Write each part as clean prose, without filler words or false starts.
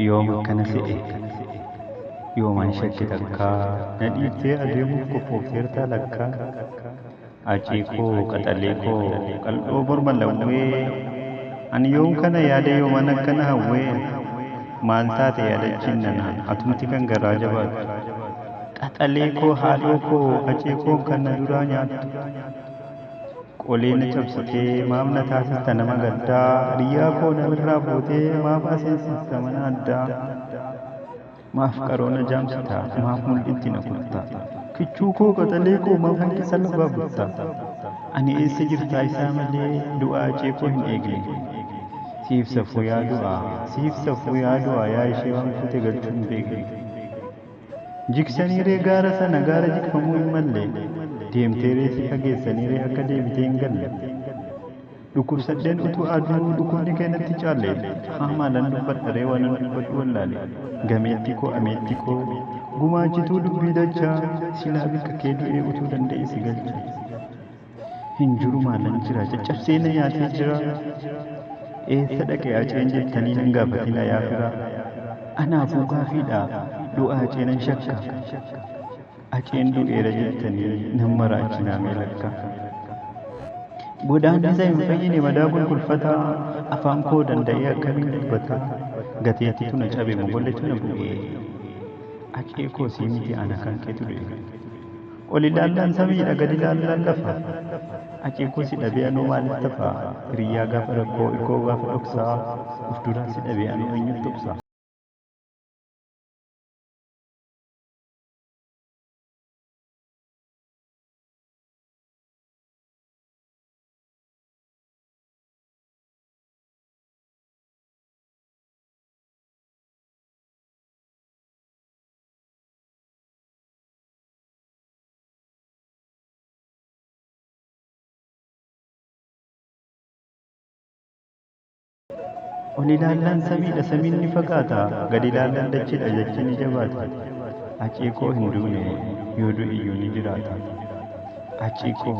يوم كان سئ يوم شك لكا نديت أديم كفوفيرتا لكا أجيكو قتليكو قلبو برملوي أن يوم كان يادي يوم أنا كان هوي مالتات يادي جننا أتمتي كان غراجبات قتليكو حالوكو أجيكو كان درانيات Qoleen cabsitee maamna taasista nama gaddaa riyyaa koo namirraa fuutee maaf aseensista mana addaa maaf qaroona jaamsita maaf mul'itti na kurta kichuu koo qaxalee koo maaf hanqisa lafaa butta ani eessa jirtaa isaa malee du'aa ceekoo hin eegne siif safuu yaa du'aa yaa ishee waan fute galchuu hin beekne jiksanii ree gaara sana gaara jikfamuu hin malle deemtee reessi fageessanii ree akka deebitee hin galle dhukkubsadheen utuu aduu dhukkubni keenyatti caalle hamaalan dubbadha ree waan dubbadhu wallaale gameetti koo ameetti koo gumaachituu dubbii dachaa silaa bikka kee du'ee utuu danda'e si galcha hin jiru maalan jira caccabsee na nyaatee jira eessa dhaqee aceen jettanii hin gaafatina yaa fira anaafuu gaafiidha du'aa aceenan shakka aceen du'eera jettanii nan maraachinaa meelakka godaan isa hin fayyine madaa gulgulfataa afaan koo danda'ee akkamiin dubbata gateettitu na cabe mogolletu na bu'ee acee koo sii miti ana kan keetu du'e ol ilaallaan samiidha gad ilaallaan lafa acee koo si dhabee anoo maaliif tafa hiriyyaa gaafa rakkoo irkoo gaafa dhoksaa uf duraa si dhabee anoo eenyutti dhoksa ol ilaallaan samiidha samiin ni fagaata gad ilaallaan dachiidha jechi ni jabaata acee koo hin duune yoo du'iyyuu ni jiraata acee koo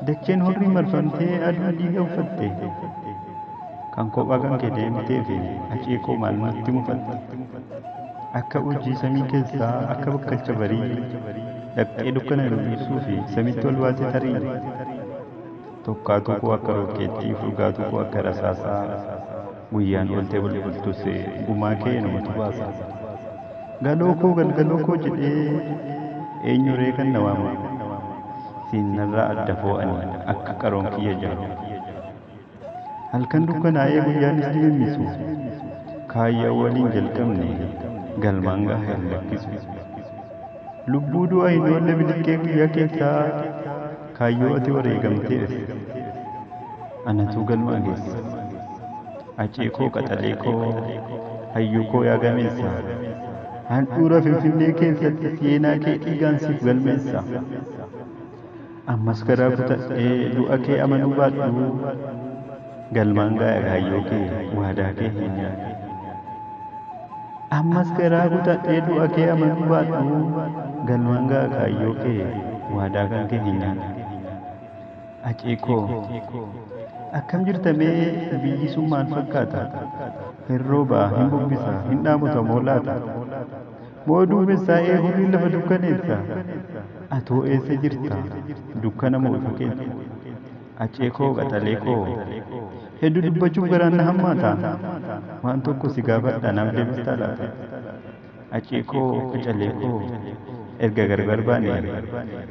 dacheen hurrii marfamtee aduu dhiiga uffatte kan kophaa kan kee deemtee fi acee koo maal natti mufatte akka urjii samii keessaa akka bakkalcha barii dhaqxee dukkana rubiisuu fi samitti ol baasee tarii tokkaatu koo akka rokkeettii furgaatu koo akka rasaasaa guyyaan oltee bulbultus gumaa kee namatu baasa galoo koo galgaloo koo jedhee eenyu ree kan na waama siinarraa adda foo'anii akka qaroon kiyya jaaru halkan dukkanaa'ee guyyaanis dimimmisu kaayyaa waliin jalqabne galmaan gaafa hin lakkisu lubbuu du'a hin oolle biliqqee guyyaa keessaa kaayyoo ati wareegamteef anatu galmaa geessa acee koo qaxalee koo hayyuu koo yaa gameessa handhuura finfinnee keessatti seenaa kee dhiigaan siif galmeessa ammas garaa kutadhee du'a kee amanuu baadhu galmaan gaaya kaayyoo kee waadaa kee hin nyaadhu ammas garaa kutadhee du'a kee amanuu baadhu galmaan gaaya kaayyoo kee waadaa kan kee hin nyaadhu acee koo akkam jirtamee biyyi sun maal fakkaata hin roobaa hin bubbisa hin dhaamuta moo laata moo duumessaa'ee hurrii lafa dukkaneessa atoo eessa jirta dukkana moo ifa keessa acee koo qaxalee koo hedduu dubbachuuf garaan na hammaata waan tokko si gaafadha naaf deebistaa laata acee koo qacalee koo erga gargar baane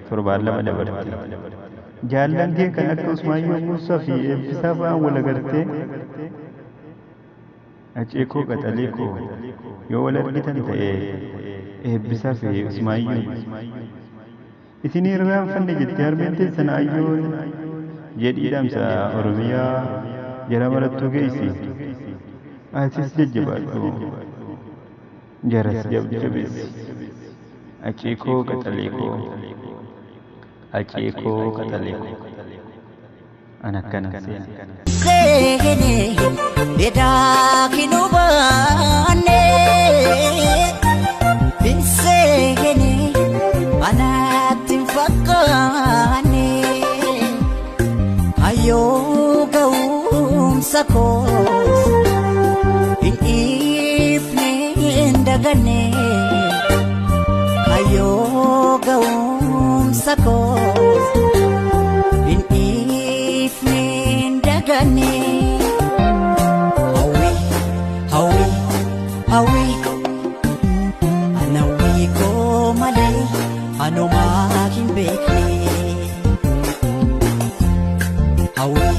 torbaan lama dabarte jaallan kee kan akka Usmaayyoo Muusaa fi Eebbisaa fa'aan wal agartee acee koo qaxalee koo yoo wal argitan ta'ee Eebbisaa fi Usmaayyoo isinii irraanfanne jettee harmeen teessan ayyoon jedhii dhamsa Oromiyaa jara marattuu geessi asis jajjabaadhu jaras jabjabeessi acee koo qaxalee koo acee koo qaxalee koo an akkana seene bedaa kinubaane binseene anatti fakkaane ayyoo ga'umsa koo daganne kayo ga'umsa ko hin ifnin daganne hawi anawi ko mali ano makin bekne hawi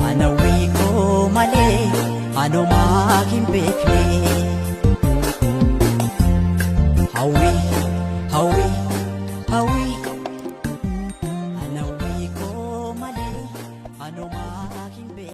anawi ko mali ano makin bekne